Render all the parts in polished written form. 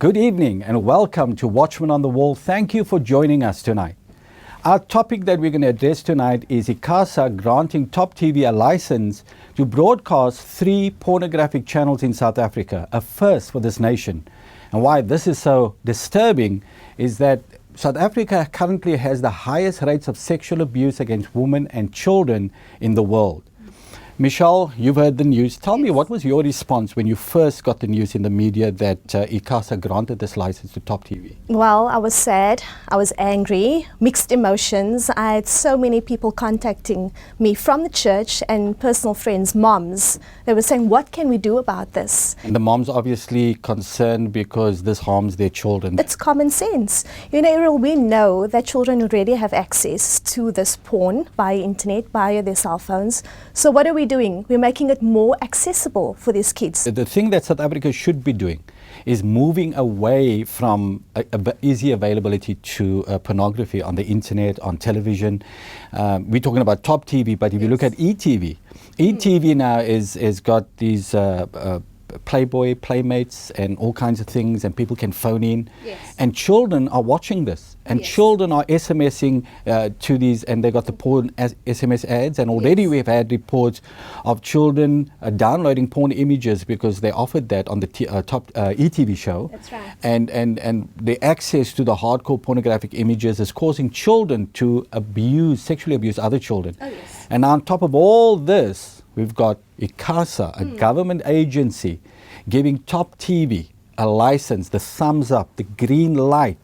Good evening and welcome to Watchmen on the Wall. Thank you for joining us tonight. Our topic that we're going to address tonight is ICASA granting Top TV a license to broadcast 3 pornographic channels in South Africa, a first for this nation. And why this is so disturbing is that South Africa currently has the highest rates of sexual abuse against women and children in the world. Michelle, you've heard the news. Tell me, what was your response when you first got the news in the media that ICASA granted this license to Top TV? Well, I was sad, I was angry, mixed emotions. I had so many people contacting me from the church and personal friends, moms. They were saying, what can we do about this? And the moms obviously concerned because this harms their children. It's common sense. You know, Errol, we know that children already have access to this porn via internet, via their cell phones. So what are we doing? We're making it more accessible for these kids. The thing that South Africa should be doing is moving away from easy availability to pornography on the internet, on television. We're talking about Top TV, but if you look at ETV now is got these Playboy, Playmates and all kinds of things, and people can phone in. And children are watching this, and children are SMSing to these, and they got the porn SMS ads, and already we've had reports of children downloading porn images because they offered that on the top ETV show. That's right. And the access to the hardcore pornographic images is causing children to sexually abuse other children. And now on top of all this, we've got ICASA, a government agency, giving Top TV a license, the thumbs up, the green light,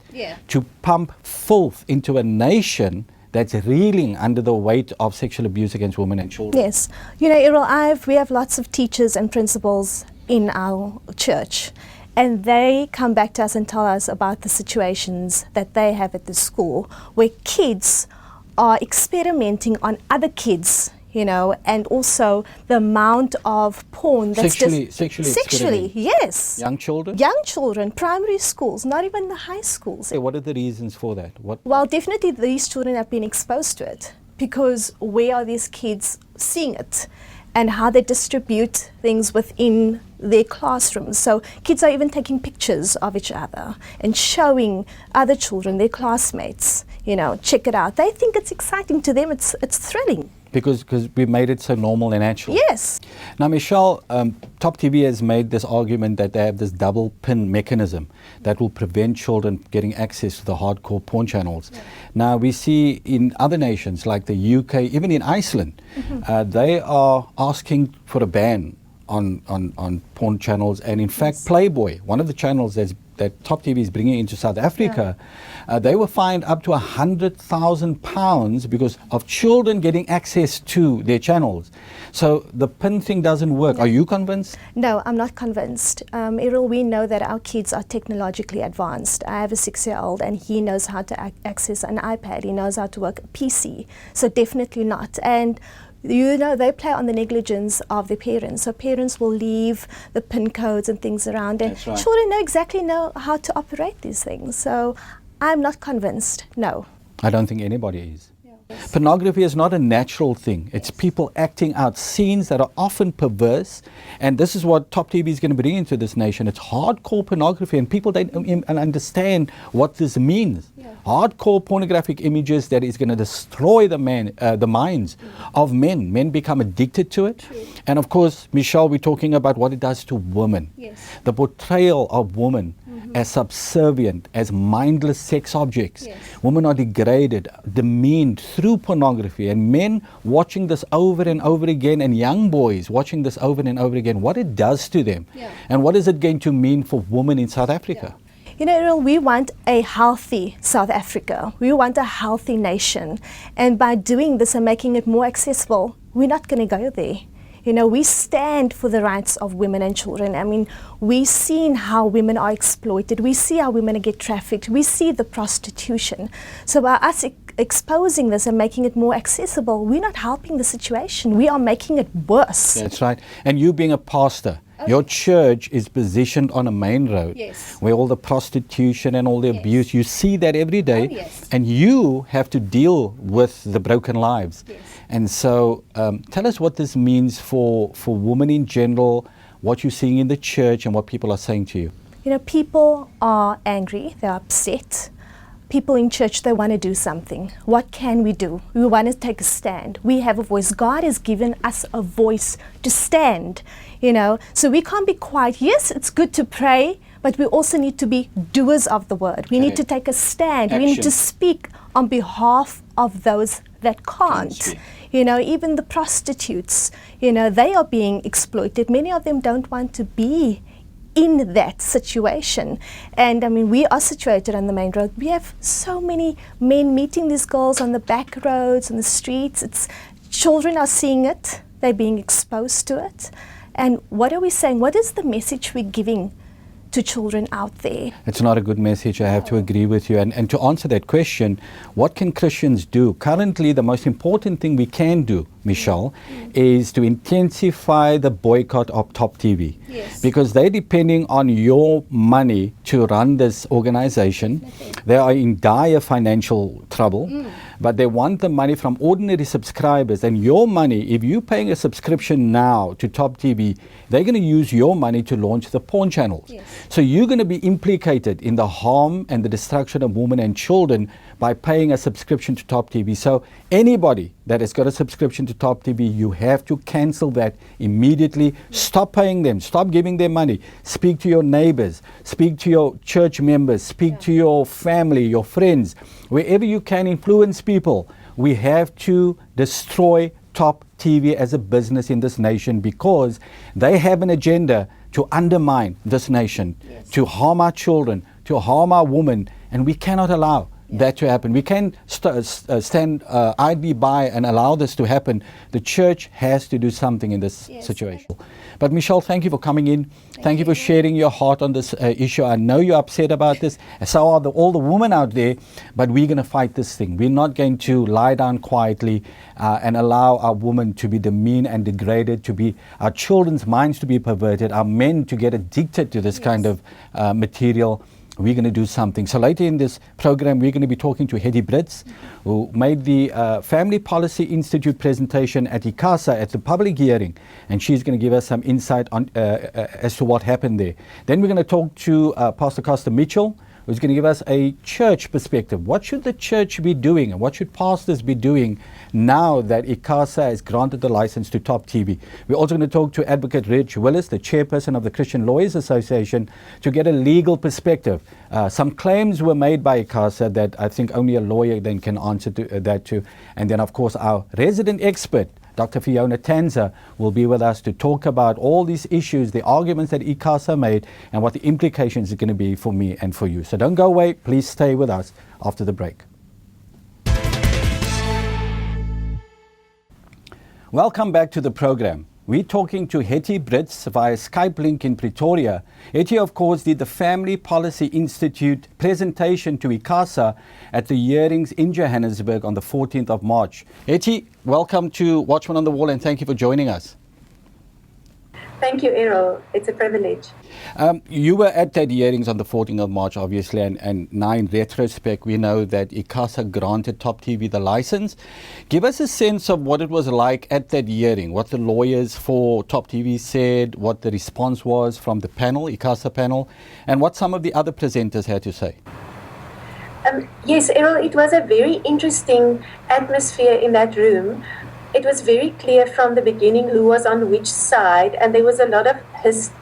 to pump filth into a nation that's reeling under the weight of sexual abuse against women and children. Yes. You know, Errol, we have lots of teachers and principals in our church, and they come back to us and tell us about the situations that they have at the school where kids are experimenting on other kids, you know, and also the amount of porn that's sexually, yes. Young children? Young children, primary schools, not even the high schools. What are the reasons for that? Well, definitely these children have been exposed to it, because where are these kids seeing it and how they distribute things within their classrooms. So kids are even taking pictures of each other and showing other children, their classmates, you know, check it out. They think it's exciting. To them, it's thrilling. Because we made it so normal and natural. Yes. Now, Michelle, Top TV has made this argument that they have this double pin mechanism that will prevent children getting access to the hardcore porn channels. Now, we see in other nations like the UK, even in Iceland, they are asking for a ban on porn channels. And in fact, Playboy, one of the channels that Top TV is bringing into South Africa, they were fined up to £100,000 because of children getting access to their channels. So the pin thing doesn't work. Are you convinced? No, I'm not convinced. Errol, we know that our kids are technologically advanced. I have a 6-year-old and he knows how to access an iPad. He knows how to work a PC. So definitely not. And you know, they play on the negligence of their parents. So parents will leave the PIN codes and things around, and children know how to operate these things. So I'm not convinced, no. I don't think anybody is. Pornography is not a natural thing. It's people acting out scenes that are often perverse, and this is what Top TV is going to bring into this nation. It's hardcore pornography, and people don't understand what this means. Hardcore pornographic images that is going to destroy the minds of men. Men become addicted to it. And of course, Michelle, we're talking about what it does to women. The portrayal of women as subservient, as mindless sex objects. Women are degraded, demeaned through pornography, and men watching this over and over again, and young boys watching this over and over again, what it does to them, and what is it going to mean for women in South Africa. You know, Errol, we want a healthy South Africa. We want a healthy nation. And by doing this and making it more accessible, we're not going to go there. You know, we stand for the rights of women and children. I mean, we've seen how women are exploited. We see how women get trafficked. We see the prostitution. So by us exposing this and making it more accessible, we're not helping the situation. We are making it worse. That's right. And you being a pastor, your church is positioned on a main road where all the prostitution and all the abuse, you see that every day, and you have to deal with the broken lives. And so tell us what this means for women in general, what you're seeing in the church and what people are saying to you. You know, people are angry, they're upset. People in church, they want to do something. What can we do? We want to take a stand. We have a voice. God has given us a voice to stand, you know. So we can't be quiet. Yes, it's good to pray, but we also need to be doers of the word. We need to take a stand. Action. We need to speak on behalf of those that can't. You know, even the prostitutes, you know, they are being exploited. Many of them don't want to be in that situation. And I mean, we are situated on the main road. We have so many men meeting these girls on the back roads, on the streets. It's children are seeing it, they're being exposed to it. And what are we saying? What is the message we're giving to children out there? It's not a good message. I have to agree with you. And to answer that question, what can Christians do? Currently, the most important thing we can do, Michelle, is to intensify the boycott of Top TV. Yes. Because they're depending on your money to run this organization. They are in dire financial trouble, but they want the money from ordinary subscribers. And your money, if you're paying a subscription now to Top TV, they're going to use your money to launch the porn channels. Yes. So you're going to be implicated in the harm and the destruction of women and children by paying a subscription to Top TV. So anybody that has got a subscription to Top TV, you have to cancel that immediately. Stop paying them. Stop giving them money. Speak to your neighbors. Speak to your church members. Speak to your family, your friends. Wherever you can influence people, we have to destroy Top TV as a business in this nation, because they have an agenda to undermine this nation, to harm our children, to harm our women, and we cannot allow that to happen. We can't stand idly by and allow this to happen. The church has to do something in this situation. But Michelle, thank you for coming in. Thank you for sharing your heart on this issue. I know you're upset about this. So are all the women out there, but we're going to fight this thing. We're not going to lie down quietly and allow our women to be demeaned and degraded, to be our children's minds to be perverted, our men to get addicted to this kind of material. We're going to do something. So later in this program, we're going to be talking to Hetty Brits, who made the Family Policy Institute presentation at ICASA at the public hearing, and she's going to give us some insight on as to what happened there. Then we're going to talk to Pastor Costa Mitchell, who's going to give us a church perspective. What should the church be doing, and what should pastors be doing now that ICASA has granted the license to Top TV? We're also going to talk to Advocate Rich Willis, the chairperson of the Christian Lawyers Association, to get a legal perspective. Some claims were made by ICASA that I think only a lawyer then can answer to that to. And then, of course, our resident expert, Dr. Fiona Tanzer, will be with us to talk about all these issues, the arguments that ICASA made, and what the implications are going to be for me and for you. So don't go away. Please stay with us after the break. Welcome back to the program. We're talking to Hetty Brits via Skype link in Pretoria. Hetty, of course, did the Family Policy Institute presentation to ICASA at the hearings in Johannesburg on the 14th of March. Hetty, welcome to Watchmen on the Wall, and thank you for joining us. Thank you, Errol. It's a privilege. You were at that hearings on the 14th of March, obviously, and now in retrospect, we know that ICASA granted Top TV the license. Give us a sense of what it was like at that hearing, what the lawyers for Top TV said, what the response was from the panel, ICASA panel, and what some of the other presenters had to say. Yes, Errol, it was a very interesting atmosphere in that room. It was very clear from the beginning who was on which side, and there was a lot of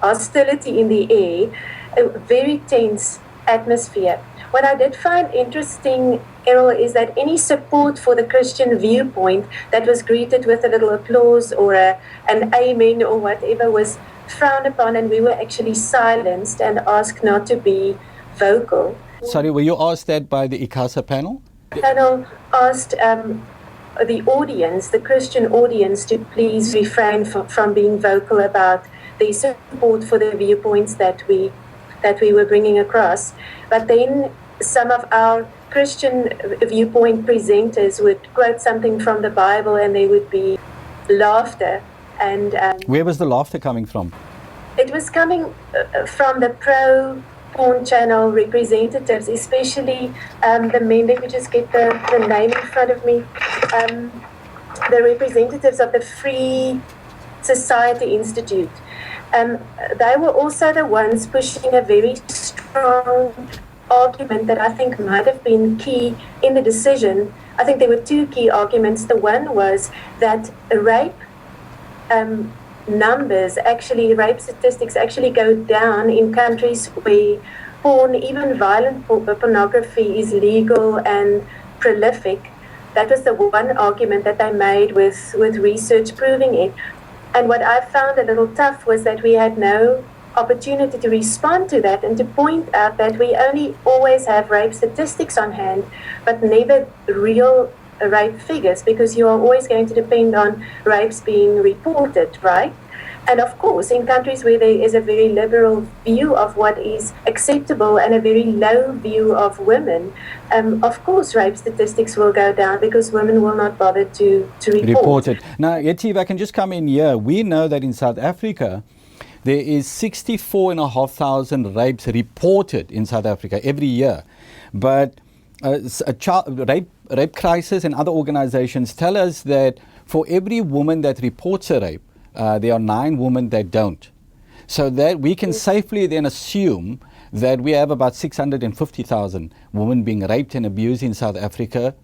hostility in the air, a very tense atmosphere. What I did find interesting, Errol, is that any support for the Christian viewpoint that was greeted with a little applause or an amen or whatever was frowned upon, and we were actually silenced and asked not to be vocal. Sorry, were you asked that by the ICASA panel? The panel asked the audience, the Christian audience, to please refrain from being vocal about their support for the viewpoints that we were bringing across. But then some of our Christian viewpoint presenters would quote something from the Bible, and there would be laughter. And where was the laughter coming from? It was coming from the pro-porn channel representatives, especially the men. Let me just get the name in front of me. The representatives of the Free Society Institute. they were also the ones pushing a very strong argument that I think might have been key in the decision. I think there were two key arguments. The one was that rape numbers, actually rape statistics actually go down in countries where porn, even violent pornography, is legal and prolific. That was the one argument that they made with research proving it. And what I found a little tough was that we had no opportunity to respond to that and to point out that we only always have rape statistics on hand, but never real rape figures, because you are always going to depend on rapes being reported, right? And of course, in countries where there is a very liberal view of what is acceptable and a very low view of women, of course, rape statistics will go down because women will not bother to report it. Now, Yeti, if I can just come in here, we know that in South Africa, there is 64,500 rapes reported in South Africa every year. But rape crisis and other organizations tell us that for every woman that reports a rape, there are 9 women that don't. So that we can safely then assume that we have about 650,000 women being raped and abused in South Africa.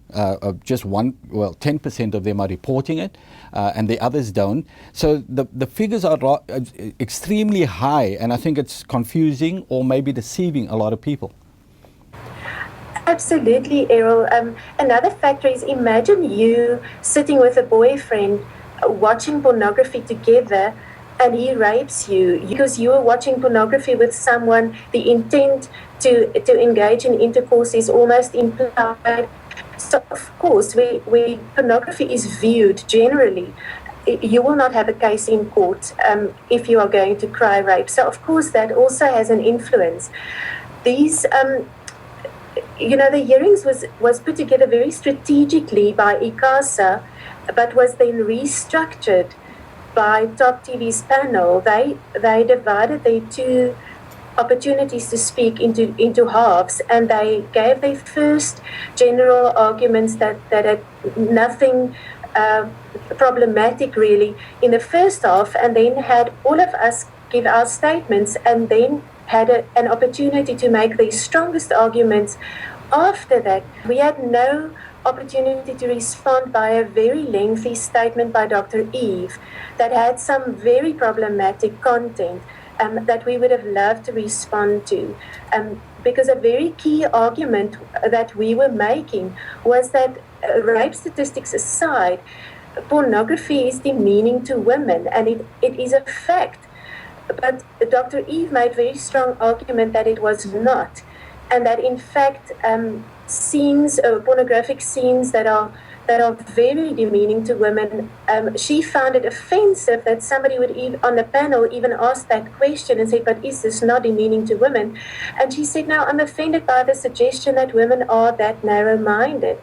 Just 10% of them are reporting it, and the others don't. So the figures are extremely high, and I think it's confusing or maybe deceiving a lot of people. Absolutely, Errol. Another factor is, imagine you sitting with a boyfriend watching pornography together, and he rapes you because you are watching pornography with someone. The intent to engage in intercourse is almost implied. So of course, where pornography is viewed generally, you will not have a case in court if you are going to cry rape. So of course that also has an influence. These the hearings was put together very strategically by ICASA, but was then restructured by Top TV's panel. They divided their 2 opportunities to speak into halves, and they gave their first general arguments that had nothing problematic really in the first half, and then had all of us give our statements, and then had an opportunity to make the strongest arguments. After that, we had no opportunity to respond by a very lengthy statement by Dr. Eve that had some very problematic content that we would have loved to respond to. Because a very key argument that we were making was that rape statistics aside, pornography is demeaning to women, and it is a fact. But Dr. Eve made very strong argument that it was not, and that in fact scenes, pornographic scenes that are very demeaning to women, she found it offensive that somebody would on the panel even ask that question and say, but is this not demeaning to women? And she said, no, I'm offended by the suggestion that women are that narrow-minded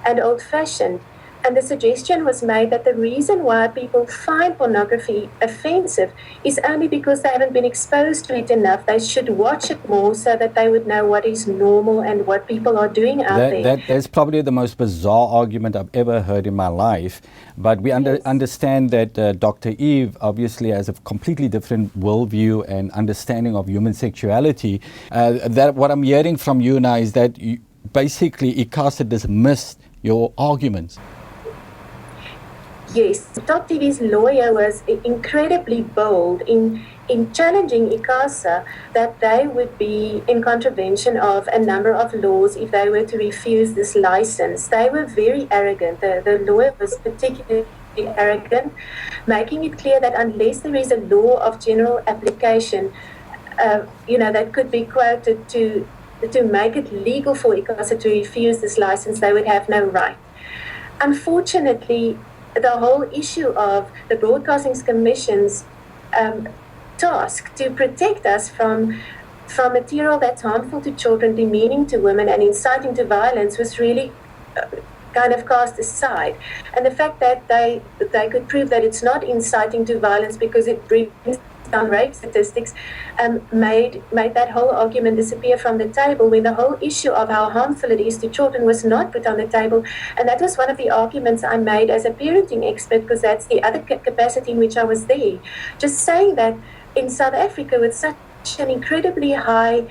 and old-fashioned. And the suggestion was made that the reason why people find pornography offensive is only because they haven't been exposed to it enough. They should watch it more so that they would know what is normal and what people are doing out there. That is probably the most bizarre argument I've ever heard in my life. But we understand that Dr. Eve obviously has a completely different worldview and understanding of human sexuality. That what I'm hearing from you now is that basically ICASA dismissed your arguments. Yes, Top TV's lawyer was incredibly bold in challenging ICASA that they would be in contravention of a number of laws if they were to refuse this license. They were very arrogant. The lawyer was particularly arrogant, making it clear that unless there is a law of general application, that could be quoted to make it legal for ICASA to refuse this license, they would have no right. Unfortunately, the whole issue of the Broadcasting Commission's task to protect us from material that's harmful to children, demeaning to women, and inciting to violence was really kind of cast aside. And the fact that they could prove that it's not inciting to violence because it brings down rape statistics made that whole argument disappear from the table, when the whole issue of how harmful it is to children was not put on the table. And that was one of the arguments I made as a parenting expert, because that's the other capacity in which I was there. Just saying that in South Africa, with such an incredibly high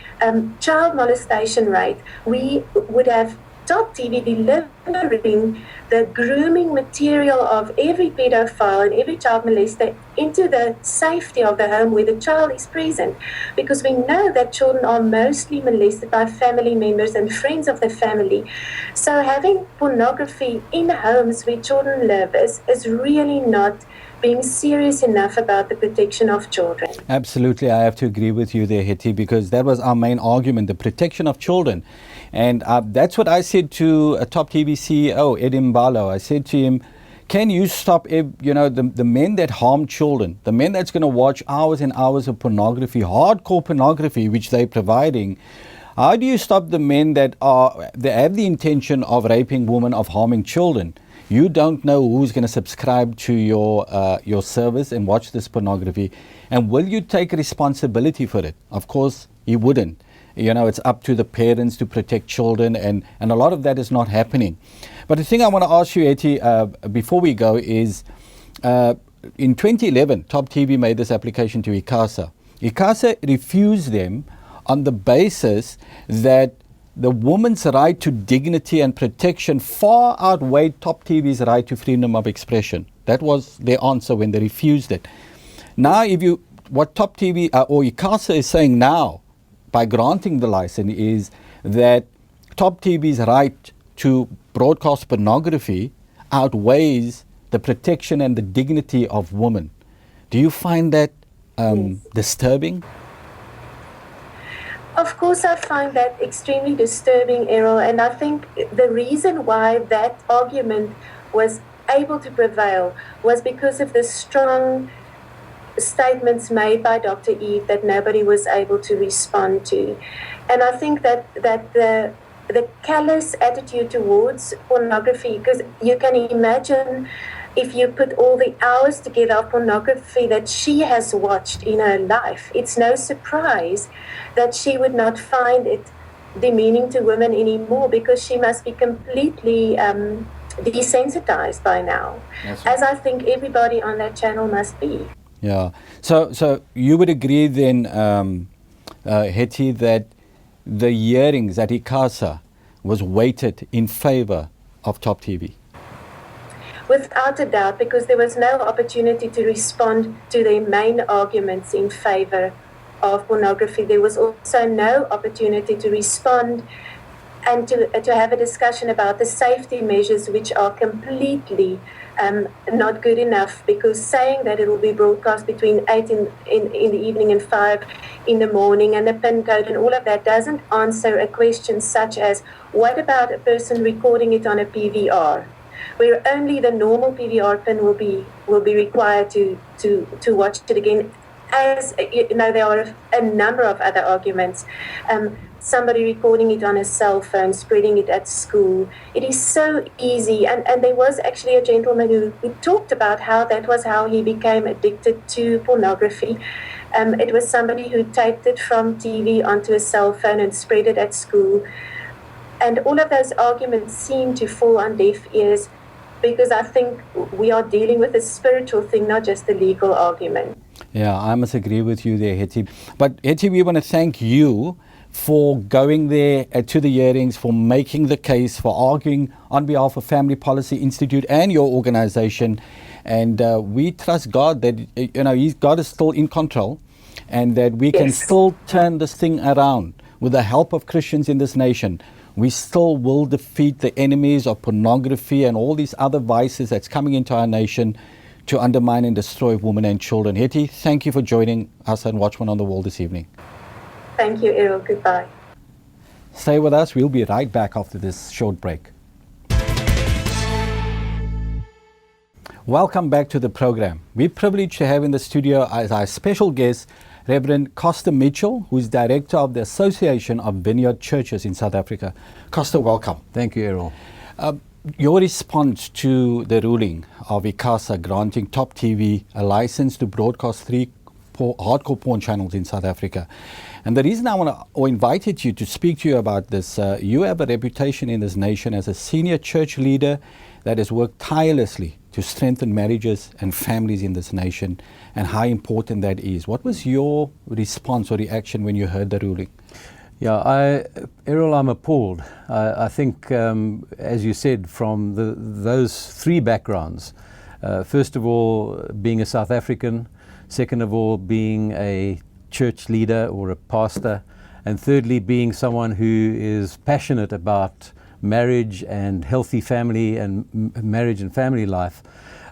child molestation rate, we would have Top TV delivering the grooming material of every pedophile and every child molester into the safety of the home where the child is present. Because we know that children are mostly molested by family members and friends of the family. So having pornography in homes where children live is really not being serious enough about the protection of children. Absolutely, I have to agree with you there, Hetty, because that was our main argument, the protection of children. And that's what I said to a Top TV CEO, Eddie Mbalo. I said to him, can you stop, the men that harm children, the men that's going to watch hours and hours of pornography, hardcore pornography, which they're providing? How do you stop the men that have the intention of raping women, of harming children? You don't know who's going to subscribe to your service and watch this pornography. And will you take responsibility for it? Of course, he wouldn't. It's up to the parents to protect children, and a lot of that is not happening. But the thing I want to ask you, Eti, before we go is, in 2011, Top TV made this application to ICASA. ICASA refused them on the basis that the woman's right to dignity and protection far outweighed Top TV's right to freedom of expression. That was their answer when they refused it. Now, what Top TV or ICASA is saying now, by granting the license, is that Top TV's right to broadcast pornography outweighs the protection and the dignity of women. Do you find that disturbing? Of course, I find that extremely disturbing, Errol, and I think the reason why that argument was able to prevail was because of the strong statements made by Dr. Eve that nobody was able to respond to. And I think that the callous attitude towards pornography, because you can imagine if you put all the hours together of pornography that she has watched in her life, it's no surprise that she would not find it demeaning to women anymore, because she must be completely desensitized by now, as I think everybody on that channel must be. Yeah. So you would agree then, Hetty, that the hearings at ICASA was weighted in favor of Top TV? Without a doubt, because there was no opportunity to respond to their main arguments in favor of pornography. There was also no opportunity to respond and to have a discussion about the safety measures, which are completely not good enough, because saying that it will be broadcast between 8 in the evening and 5 in the morning, and the PIN code and all of that doesn't answer a question such as, what about a person recording it on a PVR, where only the normal PVR PIN will be required to watch it again. As there are a number of other arguments. Somebody recording it on a cell phone, spreading it at school. It is so easy. And there was actually a gentleman who talked about how that was how he became addicted to pornography. It was somebody who taped it from TV onto a cell phone and spread it at school. And all of those arguments seem to fall on deaf ears, because I think we are dealing with a spiritual thing, not just a legal argument. Yeah, I must agree with you there, Hetty. But Hetty, we want to thank you for going there to the hearings, for making the case, for arguing on behalf of Family Policy Institute and your organization. And we trust God that, God is still in control, and that we can still turn this thing around with the help of Christians in this nation. We still will defeat the enemies of pornography and all these other vices that's coming into our nation to undermine and destroy women and children. Hetty, thank you for joining us on Watchmen on the Wall this evening. Thank you, Errol. Goodbye. Stay with us. We'll be right back after this short break. Welcome back to the program. We're privileged to have in the studio as our special guest Reverend Costa Mitchell, who is Director of the Association of Vineyard Churches in South Africa. Costa, welcome. Thank you, Errol. Your response to the ruling of ICASA granting Top TV a license to broadcast hardcore porn channels in South Africa. And the reason I invited you to speak to you about this, you have a reputation in this nation as a senior church leader that has worked tirelessly to strengthen marriages and families in this nation, and how important that is. What was your response or reaction when you heard the ruling? Yeah, Errol, I'm appalled. I think, as you said, from those three backgrounds, first of all, being a South African, second of all, being a church leader or a pastor, and thirdly, being someone who is passionate about marriage and healthy family and marriage and family life.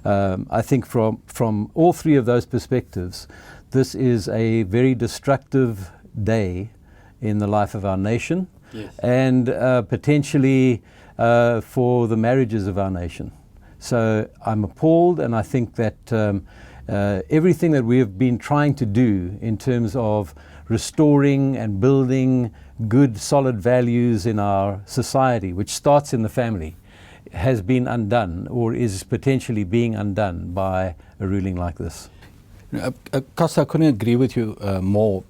I think from all three of those perspectives, this is a very destructive day in the life of our nation, yes, and potentially for the marriages of our nation. So I'm appalled, and I think that everything that we have been trying to do in terms of restoring and building good, solid values in our society, which starts in the family, has been undone or is potentially being undone by a ruling like this. Costa, I couldn't agree with you more.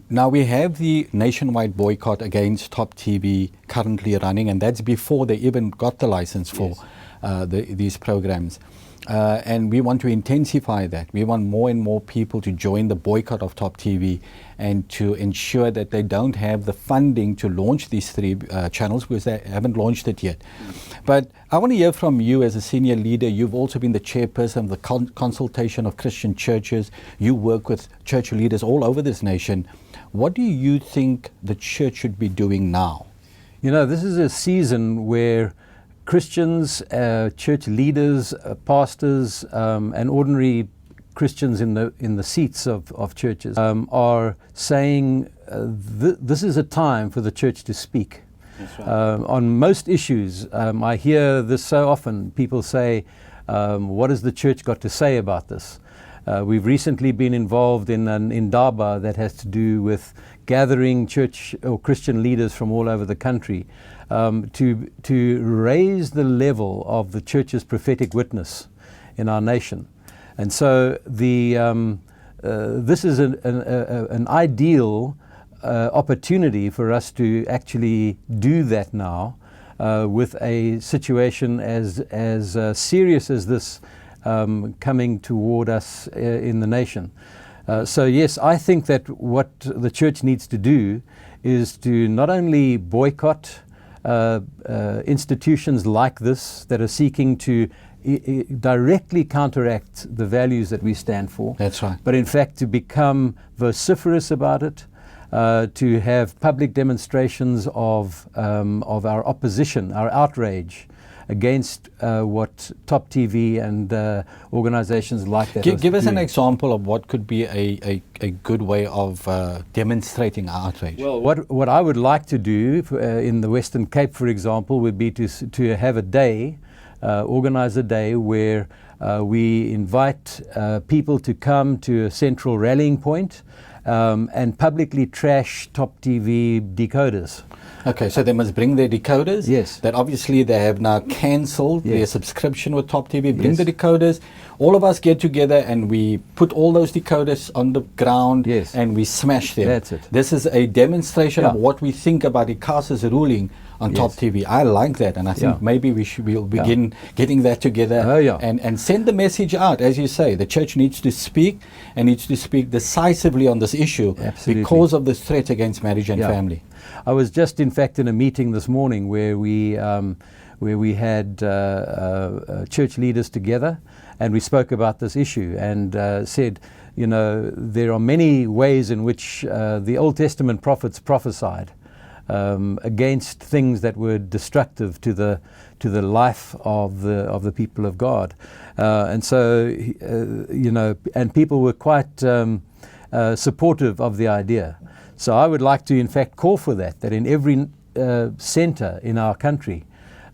Now we have the nationwide boycott against Top TV currently running, and that's before they even got the license for these programs. And we want to intensify that. We want more and more people to join the boycott of Top TV and to ensure that they don't have the funding to launch these three channels, because they haven't launched it yet. But I want to hear from you as a senior leader. You've also been the chairperson of the Consultation of Christian Churches. You work with church leaders all over this nation. What do you think the church should be doing now? You know, this is a season where Christians, church leaders, pastors, and ordinary Christians in the seats of churches are saying this is a time for the church to speak. That's right. On most issues. I hear this so often. People say, what has the church got to say about this? We've recently been involved in an indaba that has to do with gathering church or Christian leaders from all over the country to raise the level of the church's prophetic witness in our nation. And so this is an ideal opportunity for us to actually do that now with a situation as serious as this coming toward us in the nation. So yes, I think that what the church needs to do is to not only boycott institutions like this that are seeking to directly counteract the values that we stand for. That's right. But in fact to become vociferous about it, to have public demonstrations of our opposition, our outrage against what Top TV and organizations like that Give us doing. an example of what could be a good way of demonstrating our outrage. Well, what I would like to do in the Western Cape, for example, would be to have a day, organize a day where we invite people to come to a central rallying point and publicly trash Top TV decoders. Okay, so they must bring their decoders. Yes. That obviously they have now cancelled their subscription with Top TV. Bring Yes. the decoders. All of us get together and we put all those decoders on the ground and we smash them. That's it. This is a demonstration of what we think about ICASA's ruling on Top TV. I like that, and I think maybe we'll begin getting that together and send the message out. As you say, the church needs to speak and needs to speak decisively on this issue because of the threat against marriage and family. I was just, in fact, in a meeting this morning where we had church leaders together, and we spoke about this issue and said, you know, there are many ways in which the Old Testament prophets prophesied against things that were destructive to the life of the people of God, and so you know, and people were quite supportive of the idea. So I would like to, in fact, call for that in every centre in our country,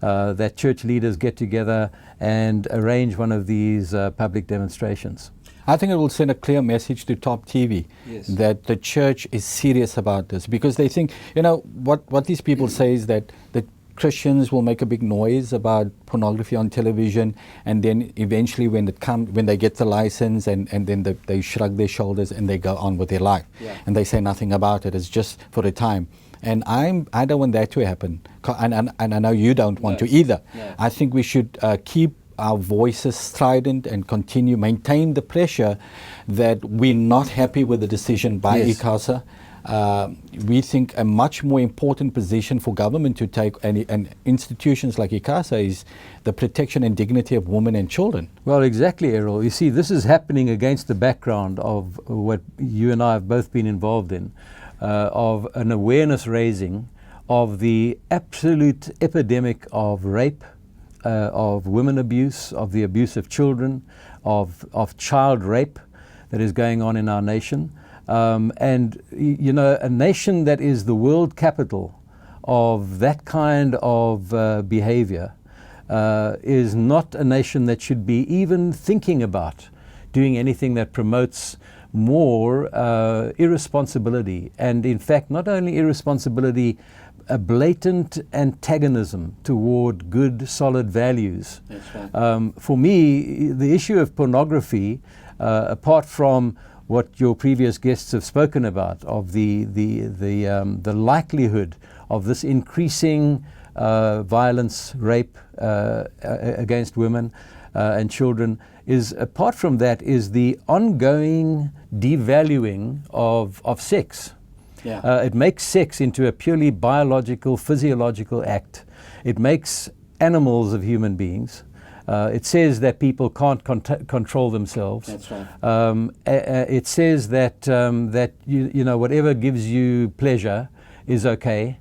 that church leaders get together and arrange one of these public demonstrations. I think it will send a clear message to Top TV that the church is serious about this, because they think, you know, what these people say is that Christians will make a big noise about pornography on television, and then eventually when they get the license, and then they shrug their shoulders and they go on with their life, and they say nothing about it. It's just for a time. And I don't want that to happen, and I know you don't want to either. No. I think we should keep our voices strident and maintain the pressure that we're not happy with the decision by ICASA. We think a much more important position for government to take, and institutions like ICASA, is the protection and dignity of women and children. Well, exactly, Errol. You see, this is happening against the background of what you and I have both been involved in, of an awareness raising of the absolute epidemic of rape, of women abuse, of the abuse of children, of child rape that is going on in our nation. And, you know, a nation that is the world capital of that kind of behavior is not a nation that should be even thinking about doing anything that promotes more irresponsibility. And in fact, not only irresponsibility, a blatant antagonism toward good, solid values. That's right. For me, the issue of pornography, apart from what your previous guests have spoken about, of the likelihood of this increasing violence, rape against women and children, is, apart from that, is the ongoing devaluing of sex. It makes sex into a purely biological, physiological act. It makes animals of human beings. It says that people can't control themselves. That's right. It says that that you know, whatever gives you pleasure is okay.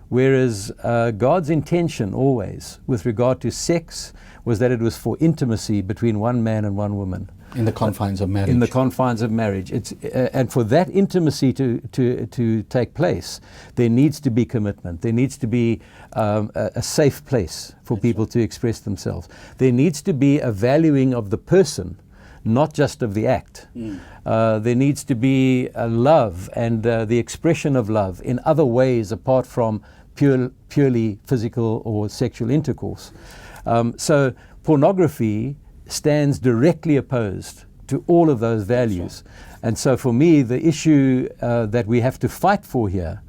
Whereas God's intention always with regard to sex was that it was for intimacy between one man and one woman. In the confines of marriage. In the confines of marriage. It's, and for that intimacy to take place, there needs to be commitment. There needs to be a safe place for people to express themselves. There needs to be a valuing of the person, not just of the act. There needs to be a love and the expression of love in other ways apart from purely physical or sexual intercourse. So pornography stands directly opposed to all of those values. And so for me, the issue that we have to fight for here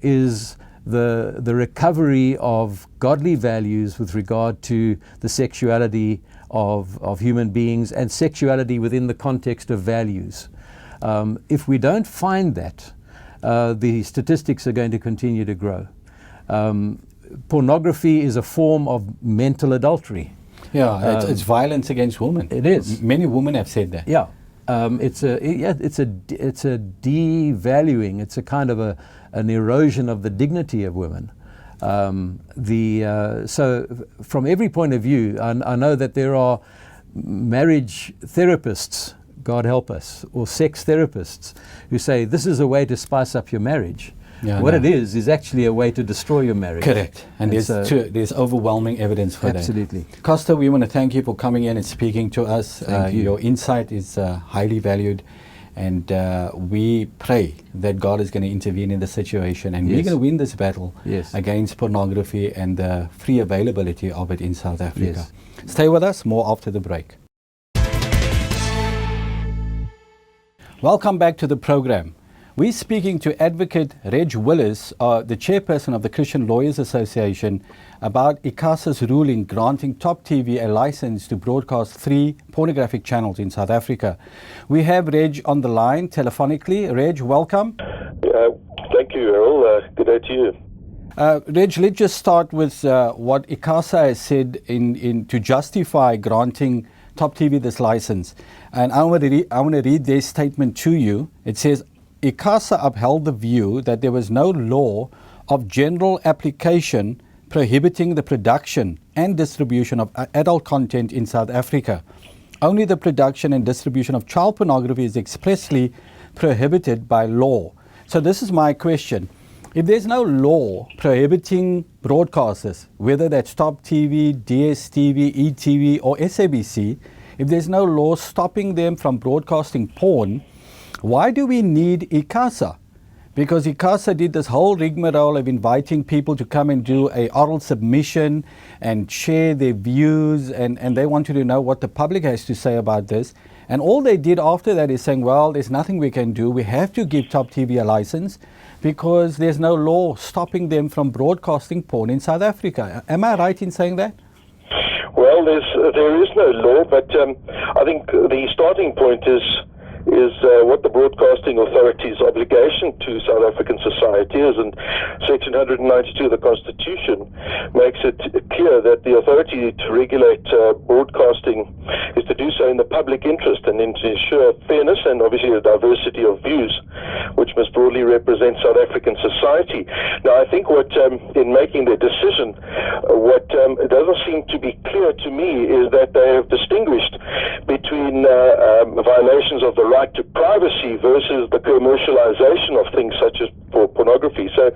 is the recovery of godly values with regard to the sexuality of human beings and sexuality within the context of values. If we don't find that, the statistics are going to continue to grow. Pornography is a form of mental adultery. Yeah, it's violence against women. It is. Many women have said that. Yeah, it's a devaluing. It's a kind of an erosion of the dignity of women. So from every point of view, I know that there are marriage therapists, God help us, or sex therapists who say this is a way to spice up your marriage. Yeah, what it is actually a way to destroy your marriage. Correct. And there's overwhelming evidence for absolutely. that. Costa, we want to thank you for coming in and speaking to us. Thank you. Your insight is highly valued. And we pray that God is going to intervene in the situation, and we're going to win this battle against pornography and the free availability of it in South Africa. Stay with us, more after the break. Welcome back to the program. We're speaking to Advocate Reg Willis, the chairperson of the Christian Lawyers Association, about ICASA's ruling granting Top TV a license to broadcast 3 pornographic channels in South Africa. We have Reg on the line telephonically. Reg, welcome. Thank you, Errol. Good day to you. Reg, let's just start with what ICASA has said to justify granting Top TV this license. And I want to read their statement to you. It says, ICASA upheld the view that there was no law of general application prohibiting the production and distribution of adult content in South Africa. Only the production and distribution of child pornography is expressly prohibited by law. So this is my question. If there's no law prohibiting broadcasters, whether that's Top TV, DSTV, ETV or SABC, if there's no law stopping them from broadcasting porn, why do we need ICASA because ICASA did this whole rigmarole of inviting people to come and do a oral submission and share their views, and they wanted to know what the public has to say about this. And all they did after that is saying, well, there's nothing we can do. We have to give Top TV a license because there's no law stopping them from broadcasting porn in South Africa. Am I right in saying that? Well, there is no law, but I think the starting point is what the Broadcasting Authority's obligation to South African society is, and Section 192 of the Constitution makes it clear that the authority to regulate broadcasting is to do so in the public interest and to ensure fairness and obviously a diversity of views, which must broadly represent South African society. Now, I think what in making their decision, what doesn't seem to be clear to me is that they have distinguished between violations of the right to privacy versus the commercialization of things such as pornography. So,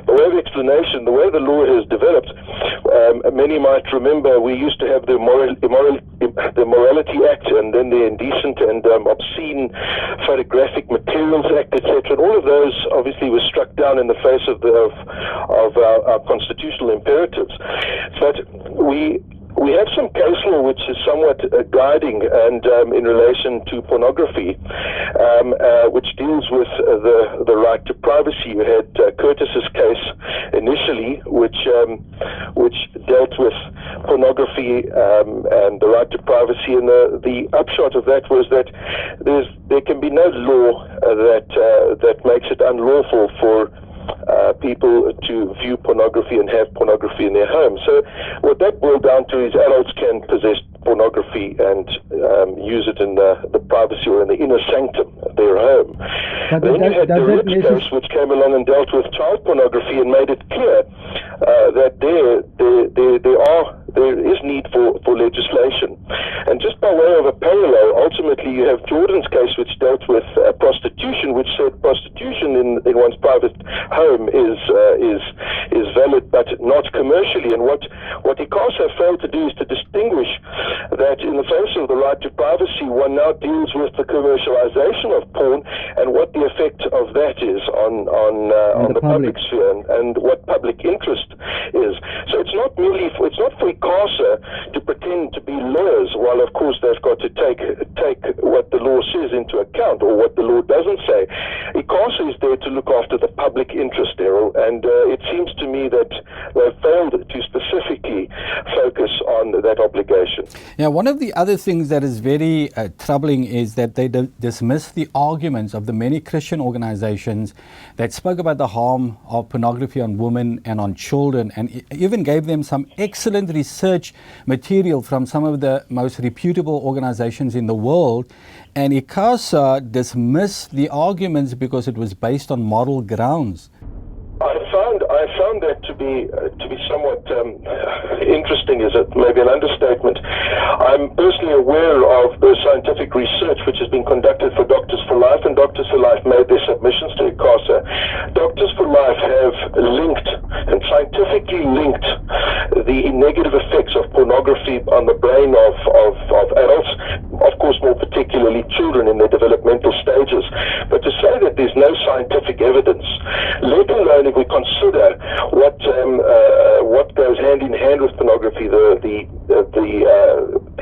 by way of explanation, the way the law has developed, many might remember we used to have the Morality Act, and then the Indecent and Obscene Photographic Materials Act, etc. And all of those obviously were struck down in the face of our constitutional imperatives. But we have some case law which is somewhat guiding and in relation to pornography, which deals with the right to privacy. You had Curtis's case initially, which dealt with pornography and the right to privacy, and the upshot of that was that there can be no law that makes it unlawful for people to view pornography and have pornography in their home. So what that boiled down to is adults can possess pornography and use it in the privacy or in the inner sanctum of their home. But then you had the Rich case, which came along and dealt with child pornography and made it clear that there is need for legislation. And just by way of a parallel, ultimately you have Jordan's case, which dealt with prostitution, which said prostitution in one's private home is valid, but not commercially. And what ICASA failed to do is to distinguish that in the face of the right to privacy, one now deals with the commercialization of porn and what the effect of that is on the public sphere and what public interest is. So it's not for ICASA to pretend to be lawyers, while of course they've got to take what the law says into account or what the law doesn't say. ICASA is there to look after the public interest, Errol, and it seems to me that they've failed to specifically focus on that obligation. Yeah, one of the other things that is very troubling is that they dismiss the arguments of the many Christian organizations that spoke about the harm of pornography on women and on children, and even gave them some excellent research material from some of the most reputable organizations in the world. And ICASA dismissed the arguments because it was based on moral grounds. I found that to be somewhat interesting, is it maybe an understatement. I'm personally aware of the scientific research which has been conducted for Doctors for Life, and Doctors for Life made their submissions to ICASA. Doctors for Life have linked and scientifically linked the negative effects of pornography on the brain of adults, of course more particularly children in their developmental stages. But to say that there's no scientific evidence, let alone if we consider what goes hand in hand with pornography, the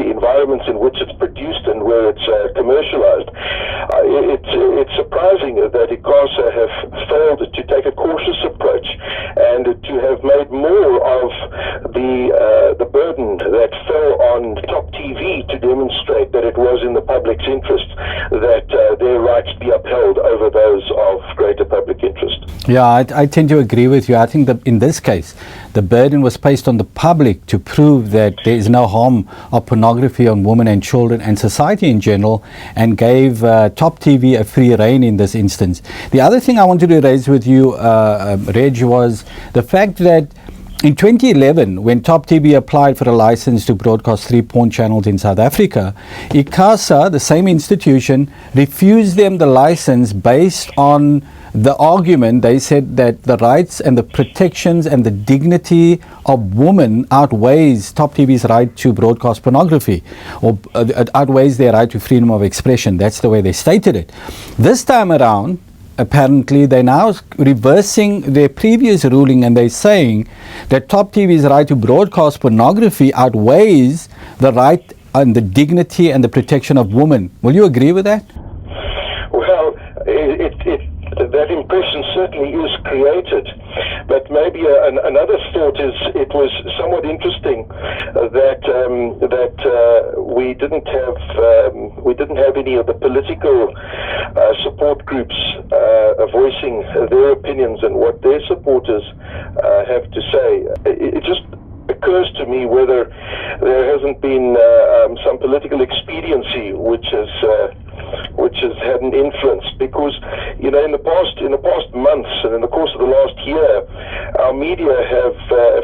environments in which it's produced and where it's commercialized, it's surprising that ICASA have failed to take a cautious approach and to have made more of the burden that fell on Top TV to demonstrate that it was in the public's interest that their rights be upheld over those of greater public interest. Yeah, I tend to agree with you. I think that in this case, the burden was placed on the public to prove that there is no harm of pornography on women and children and society in general, and gave Top TV a free rein in this instance. The other thing I wanted to raise with you, Reg, was the fact that in 2011, when Top TV applied for a license to broadcast 3 porn channels in South Africa, ICASA, the same institution, refused them the license based on the argument. They said that the rights and the protections and the dignity of women outweighs Top TV's right to broadcast pornography, or outweighs their right to freedom of expression. That's the way they stated it. This time around, apparently they're now reversing their previous ruling, and they're saying that Top TV's right to broadcast pornography outweighs the right and the dignity and the protection of women. Will you agree with that? Well, that impression certainly is created, but maybe another thought is it was somewhat interesting that we didn't have any of the political support groups voicing their opinions and what their supporters have to say. It just occurs to me whether there hasn't been some political expediency which has had an influence, because in the past months and in the course of the last year, our media have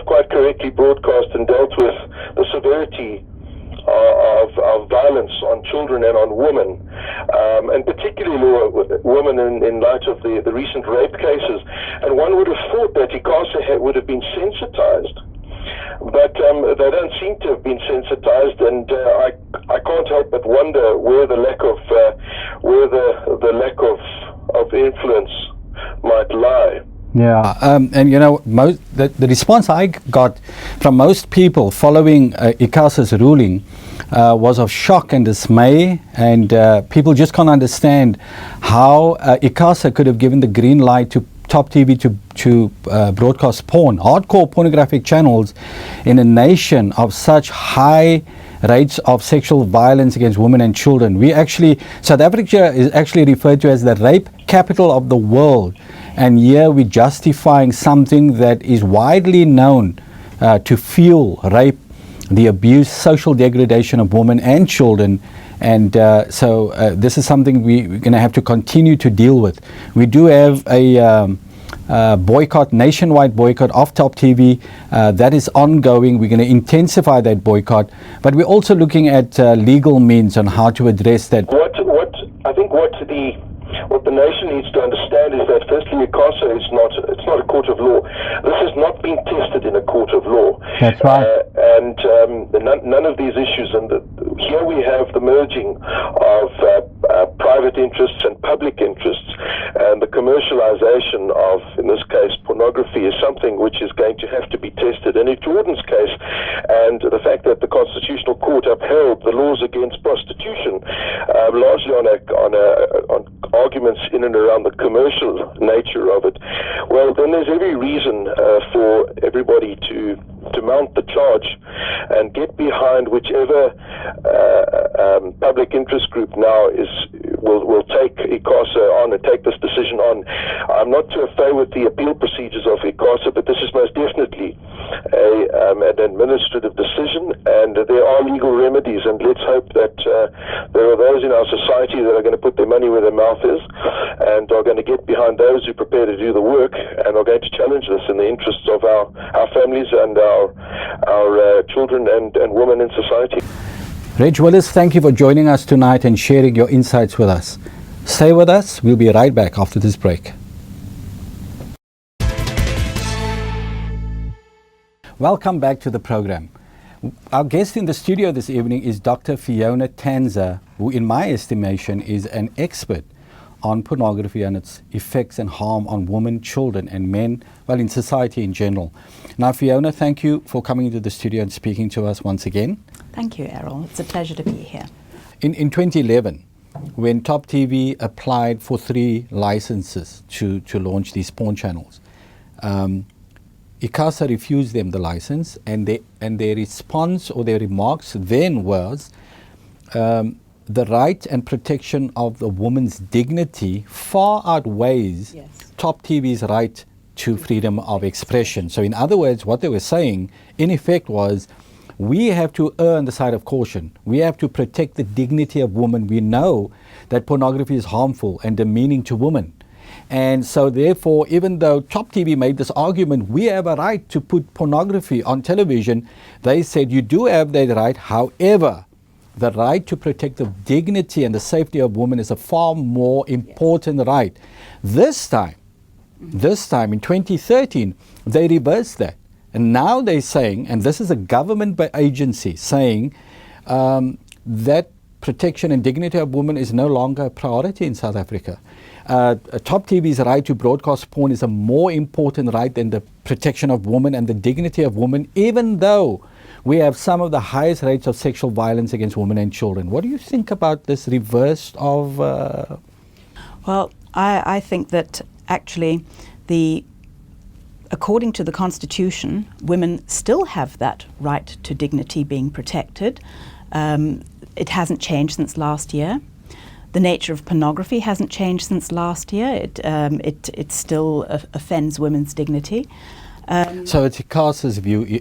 quite correctly broadcast and dealt with the severity of violence on children and on women, and particularly women in light of the recent rape cases. And one would have thought that ICASA would have been sensitized, but they don't seem to have been sensitized, and I can't help but wonder where the lack of influence might lie. Yeah, and the response I got from most people following ICASA's ruling was of shock and dismay, and people just can't understand how ICASA could have given the green light to Top TV to broadcast hardcore pornographic channels in a nation of such high rates of sexual violence against women and children. South Africa is actually referred to as the rape capital of the world, and here we're justifying something that is widely known to fuel rape, the abuse, social degradation of women and children. And so this is something we're going to have to continue to deal with. We do have a nationwide boycott of Top TV that is ongoing. We're going to intensify that boycott, but we're also looking at legal means on how to address that. What the nation needs to understand is that firstly, ICASA it's not a court of law. This has not been tested in a court of law. That's right. And none of these issues, and here we have the merging of private interests and public interests, and the commercialization of, in this case, pornography is something which is going to have to be tested. And in Jordan's case, and the fact that the Constitutional Court upheld the laws against prostitution, largely on arguments in and around the commercial nature of it, well, then there's every reason for everybody to mount the charge and get behind whichever public interest group now will take ICASA on and take this decision on. I'm not too afraid with the appeal procedures of ICASA, but this is most definitely an administrative decision, and there are legal remedies, and let's hope that there are those in our society that are going to put their money where their mouth is and are going to get behind those who prepare to do the work and are going to challenge this in the interests of our families and our children and women in society. Reg Willis, thank you for joining us tonight and sharing your insights with us. Stay with us. We'll be right back after this break. Welcome back to the program. Our guest in the studio this evening is Dr. Fiona Tanzer, who in my estimation is an expert on pornography and its effects and harm on women, children and men, well, in society in general. Now, Fiona, thank you for coming into the studio and speaking to us once again. Thank you, Errol. It's a pleasure to be here. In 2011, when Top TV applied for 3 licenses to launch these porn channels, ICASA refused them the license, and their response or their remarks then was the right and protection of the woman's dignity far outweighs Top TV's right to freedom of expression. So in other words, what they were saying in effect was, we have to err on the side of caution. We have to protect the dignity of women. We know that pornography is harmful and demeaning to women. And so therefore, even though Top TV made this argument, we have a right to put pornography on television, they said you do have that right. However, the right to protect the dignity and the safety of women is a far more important right. This time in 2013, they reversed that. And now they're saying, and this is a government agency saying, that protection and dignity of women is no longer a priority in South Africa. Top TV's right to broadcast porn is a more important right than the protection of women and the dignity of women, even though we have some of the highest rates of sexual violence against women and children. What do you think about this reverse of... Well, I think that actually according to the Constitution, women still have that right to dignity being protected. It hasn't changed since last year. The nature of pornography hasn't changed since last year. It still offends women's dignity. So it's ICASA's view,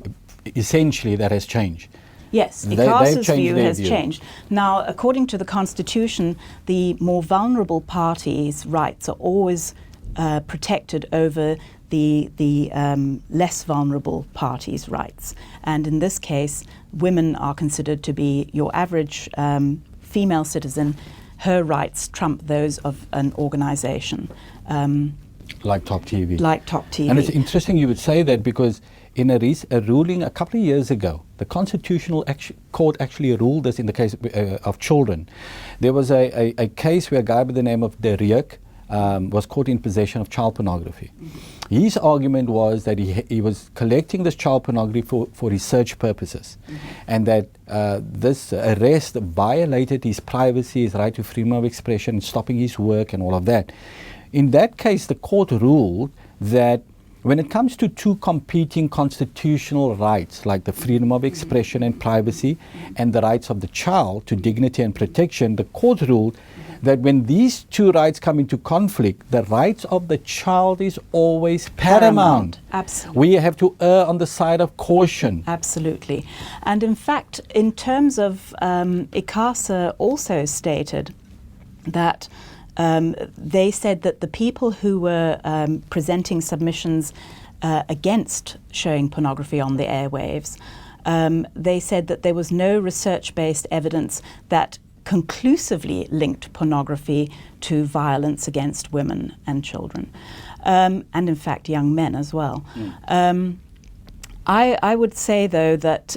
essentially, that has changed. Yes, ICASA's view has changed. Now, according to the Constitution, the more vulnerable parties' rights are always protected over the less vulnerable parties' rights. And in this case, women are considered to be your average female citizen. Her rights trump those of an organisation. Like Top TV. Like Top TV. And it's interesting you would say that, because in a ruling a couple of years ago, the Constitutional Court actually ruled this in the case of children. There was a case where a guy by the name of Errol was caught in possession of child pornography. Mm-hmm. His argument was that he was collecting this child pornography for research purposes, mm-hmm. and that this arrest violated his privacy, his right to freedom of expression, stopping his work and all of that. In that case, the court ruled that when it comes to two competing constitutional rights, like the freedom of expression and privacy, and the rights of the child to dignity and protection, the court ruled that when these two rights come into conflict, the rights of the child is always paramount. Absolutely. We have to err on the side of caution. Absolutely. And in fact, in terms of ICASA also stated that they said that the people who were presenting submissions against showing pornography on the airwaves, they said that there was no research-based evidence that conclusively linked pornography to violence against women and children, and in fact young men as well. Mm. I would say, though, that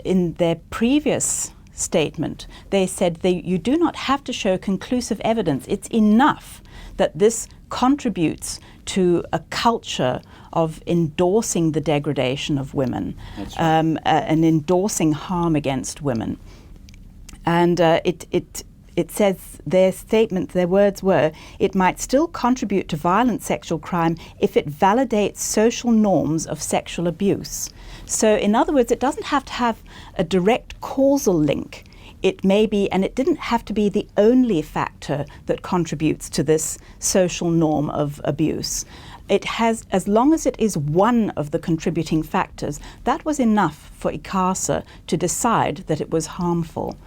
in their previous statement, they said you do not have to show conclusive evidence. It's enough that this contributes to a culture of endorsing the degradation of women, right. And endorsing harm against women. And it says, their statement, their words were, it might still contribute to violent sexual crime if it validates social norms of sexual abuse. So in other words, it doesn't have to have a direct causal link. It may be, and it didn't have to be the only factor that contributes to this social norm of abuse. It has, as long as it is one of the contributing factors, that was enough for ICASA to decide that it was harmful.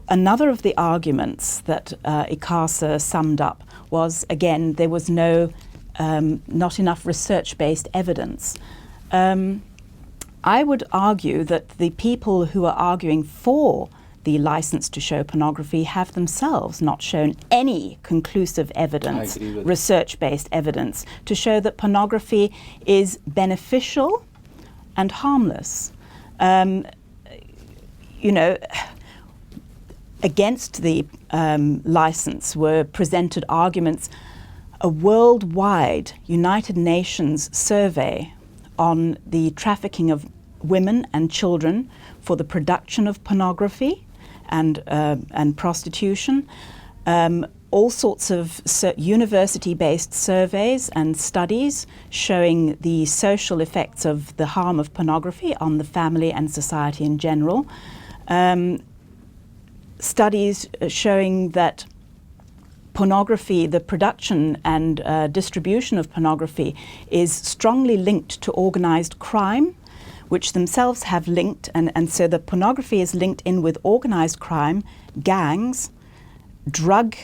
Another of the arguments that ICASA summed up was, again, there was not enough research-based evidence. I would argue that the people who are arguing for the license to show pornography have themselves not shown any conclusive evidence, research-based evidence, to show that pornography is beneficial and harmless. Against the license were presented arguments. A worldwide United Nations survey on the trafficking of women and children for the production of pornography and prostitution, all sorts of university-based surveys and studies showing the social effects of the harm of pornography on the family and society in general. Studies showing that pornography, the production and distribution of pornography, is strongly linked to organized crime, which themselves have linked, and so the pornography is linked in with organized crime, gangs, drug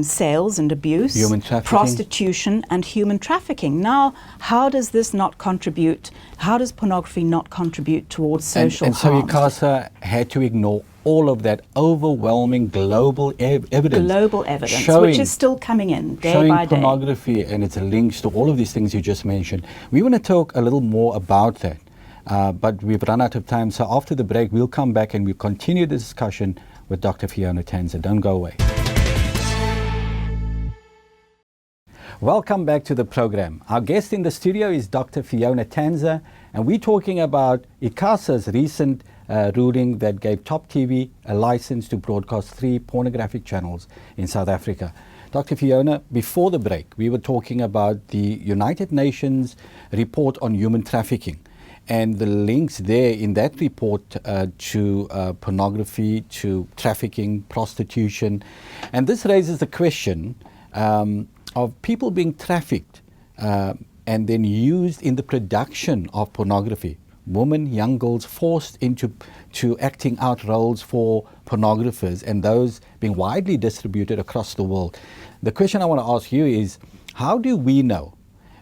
sales and abuse, prostitution and human trafficking. Now, how does pornography not contribute towards social harm? And so ICASA had to ignore all of that overwhelming global evidence. Global evidence, which is still coming in day by day. Showing pornography and its links to all of these things you just mentioned. We want to talk a little more about that, but we've run out of time. So after the break, we'll come back and we'll continue the discussion with Dr. Fiona Tanzer. Don't go away. Welcome back to the program. Our guest in the studio is Dr. Fiona Tanzer, and we're talking about ICASA's recent ruling that gave Top TV a license to broadcast 3 pornographic channels in South Africa. Dr. Fiona, before the break, we were talking about the United Nations report on human trafficking and the links there in that report to pornography, to trafficking, prostitution. And this raises the question of people being trafficked and then used in the production of pornography. Women, young girls forced into acting out roles for pornographers, and those being widely distributed across the world. The question I want to ask you is, how do we know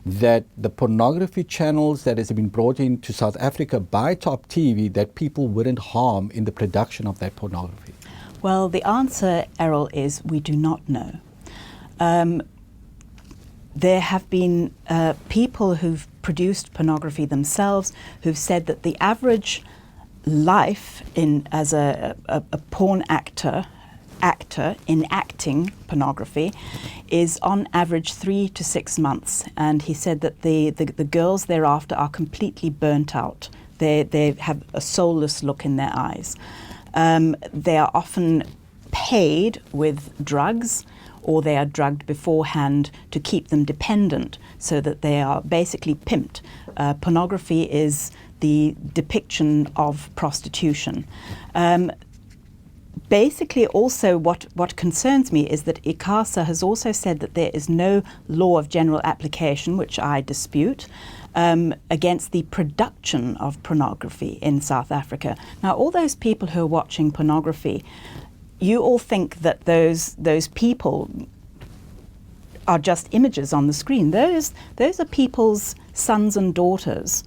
that the pornography channels that has been brought into South Africa by Top TV, that people wouldn't harm in the production of that pornography? Well, the answer, Errol, is we do not know. There have been people who've produced pornography themselves who've said that the average life as a porn actor enacting pornography is on average 3 to 6 months, and he said that the girls thereafter are completely burnt out. They have a soulless look in their eyes. They are often paid with drugs, or they are drugged beforehand to keep them dependent, so that they are basically pimped. Pornography is the depiction of prostitution. Basically, also what concerns me is that ICASA has also said that there is no law of general application, which I dispute, against the production of pornography in South Africa. Now, all those people who are watching pornography, you all think that those people are just images on the screen. Those are people's sons and daughters.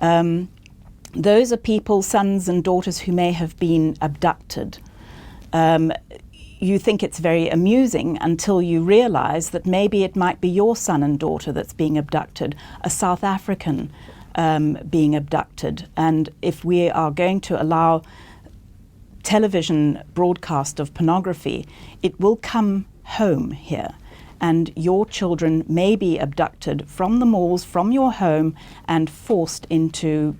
Those are people's sons and daughters who may have been abducted. You think it's very amusing until you realize that maybe it might be your son and daughter that's being abducted, a South African being abducted. And if we are going to allow television broadcast of pornography, it will come home here. And your children may be abducted from the malls, from your home, and forced into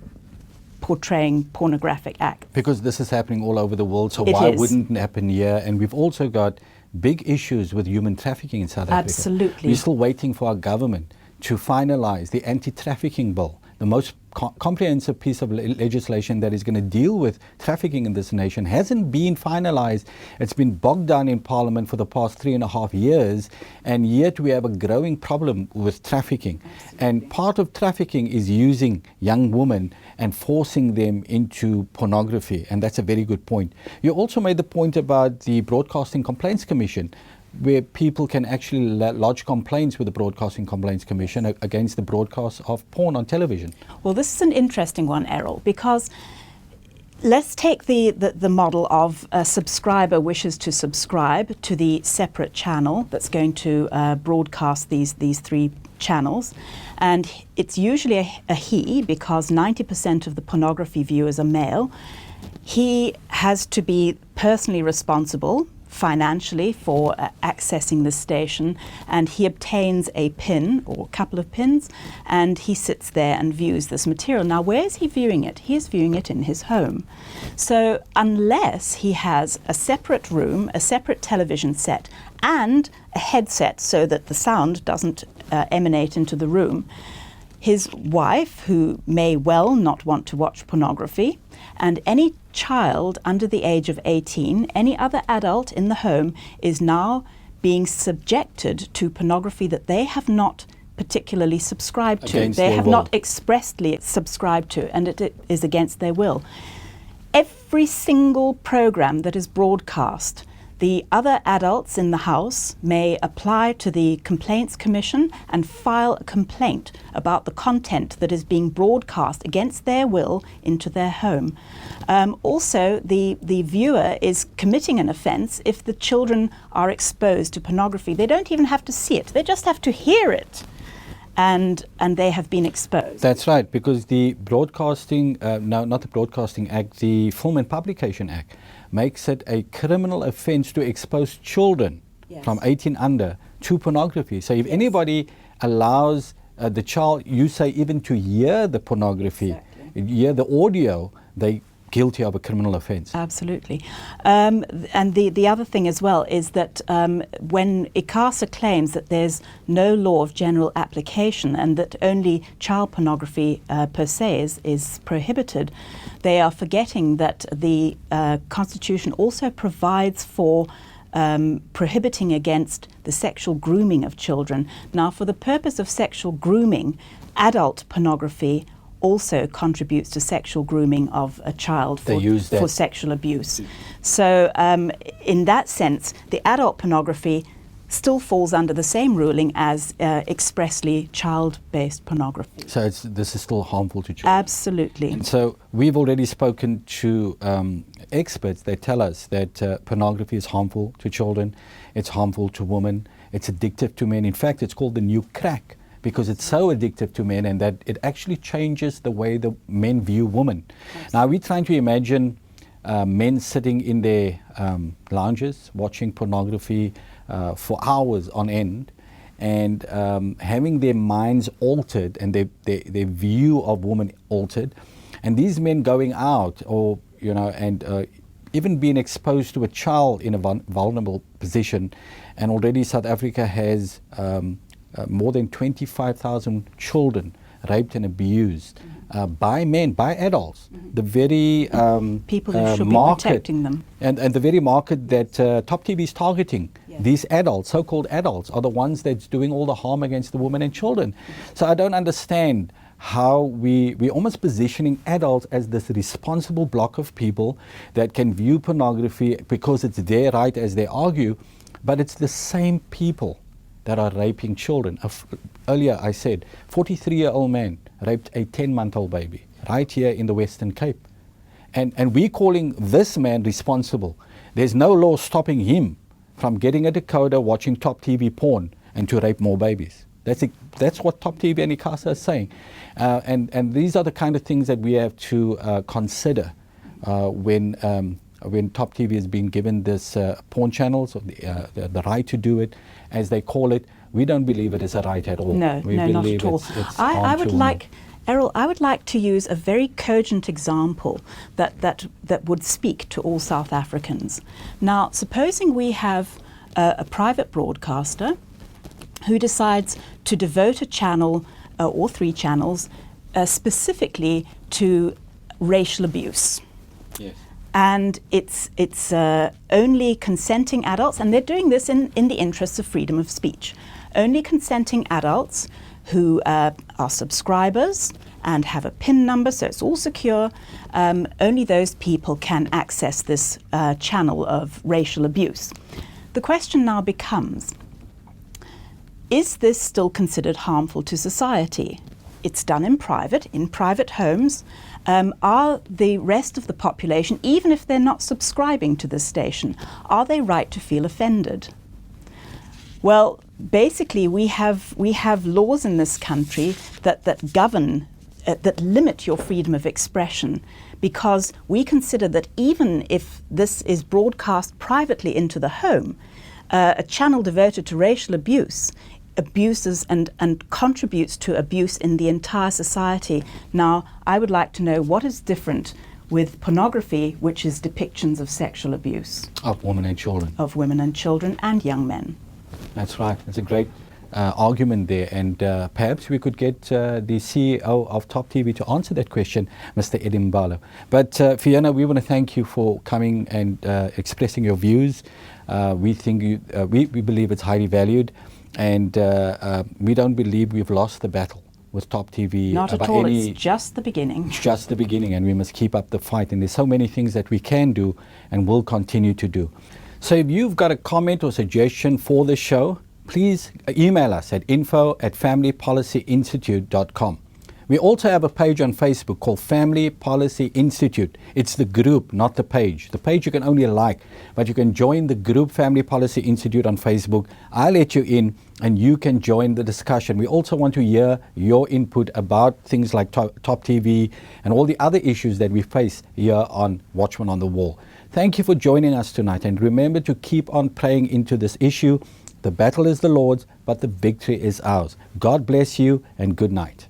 portraying pornographic acts. Because this is happening all over the world, so why wouldn't it happen here? And we've also got big issues with human trafficking in South Africa. Absolutely. We're still waiting for our government to finalize the anti-trafficking bill, the most comprehensive piece of legislation that is going to deal with trafficking in this nation. Hasn't been finalized. It's been bogged down in Parliament for the past 3.5 years, and yet we have a growing problem with trafficking. Absolutely. And part of trafficking is using young women and forcing them into pornography, and that's a very good point. You also made the point about the Broadcasting Complaints Commission, where people can actually lodge complaints with the Broadcasting Complaints Commission against the broadcast of porn on television. Well, this is an interesting one, Errol, because let's take the model of a subscriber wishes to subscribe to the separate channel that's going to broadcast these 3 channels. And it's usually a he, because 90% of the pornography viewers are male. He has to be personally responsible financially for accessing the station, and he obtains a pin or a couple of pins, and he sits there and views this material. Now, where is he viewing it? He is viewing it in his home. So unless he has a separate room, a separate television set, and a headset so that the sound doesn't emanate into the room, his wife, who may well not want to watch pornography, and any child under the age of 18, any other adult in the home, is now being subjected to pornography that they have not particularly subscribed to. They have not expressly subscribed to, and it is against their will. Every single program that is broadcast, the other adults in the house may apply to the Complaints Commission and file a complaint about the content that is being broadcast against their will into their home. Also, the viewer is committing an offence if the children are exposed to pornography. They don't even have to see it, they just have to hear it. And they have been exposed. That's right, because the Broadcasting, not the Broadcasting Act, the Film and Publication Act makes it a criminal offence to expose children from 18 under to pornography. So if anybody allows the child, you say even to hear the pornography, hear the audio, they guilty of a criminal offence. Absolutely. And the other thing as well is that when ICASA claims that there's no law of general application and that only child pornography per se is prohibited, they are forgetting that the Constitution also provides for prohibiting against the sexual grooming of children. Now, for the purpose of sexual grooming, adult pornography also contributes to sexual grooming of a child for sexual abuse. So in that sense, the adult pornography still falls under the same ruling as expressly child-based pornography. So this is still harmful to children? Absolutely. And so we've already spoken to experts. They tell us that pornography is harmful to children, it's harmful to women, it's addictive to men. In fact, it's called the new crack, because it's so addictive to men and that it actually changes the way the men view women. Yes. Now we're trying to imagine men sitting in their lounges watching pornography for hours on end and having their minds altered and their view of women altered, and these men going out or and even being exposed to a child in a vulnerable position. And already South Africa has more than 25,000 children raped and abused by men, by adults. The very people who should be protecting them. And the very market that Top TV is targeting. Yes. These adults, so-called adults, are the ones that's doing all the harm against the women and children. So I don't understand how we're almost positioning adults as this responsible block of people that can view pornography because it's their right, as they argue, but it's the same people that are raping children. Earlier I said, 43-year-old man raped a 10-month-old baby right here in the Western Cape. And we're calling this man responsible. There's no law stopping him from getting a decoder, watching Top TV porn, and to rape more babies. That's what Top TV and ICASA is saying. And these are the kind of things that we have to consider when Top TV is being given this porn channels, or the right to do it, as they call it. We don't believe it is a right at all. No, not at all. I would like, Errol, I would like to use a very cogent example that would speak to all South Africans. Now, supposing we have a private broadcaster who decides to devote a channel or 3 channels specifically to racial abuse. Yes. And it's only consenting adults, and they're doing this in the interests of freedom of speech. Only consenting adults who are subscribers and have a PIN number, so it's all secure. Only those people can access this channel of racial abuse. The question now becomes, is this still considered harmful to society? It's done in private homes. Are the rest of the population, even if they're not subscribing to this station, are they right to feel offended? Well, basically we have laws in this country that govern, that limit your freedom of expression, because we consider that even if this is broadcast privately into the home, a channel devoted to racial abuse abuses and contributes to abuse in the entire society. Now, I would like to know what is different with pornography, which is depictions of sexual abuse. Of women and children. Of women and children and young men. That's right. It's a great argument there. And perhaps we could get the CEO of Top TV to answer that question, Mr. Eddie Mbalo. But Fiona, we want to thank you for coming and expressing your views. We think we believe it's highly valued. And we don't believe we've lost the battle with Top TV. Not at all, it's just the beginning. It's just the beginning, and we must keep up the fight. And there's so many things that we can do and will continue to do. So if you've got a comment or suggestion for the show, please email us at info@familypolicyinstitute.com. We also have a page on Facebook called Family Policy Institute. It's the group, not the page. The page you can only like, but you can join the group Family Policy Institute on Facebook. I'll let you in and you can join the discussion. We also want to hear your input about things like Top TV and all the other issues that we face here on Watchmen on the Wall. Thank you for joining us tonight, and remember to keep on praying into this issue. The battle is the Lord's, but the victory is ours. God bless you and good night.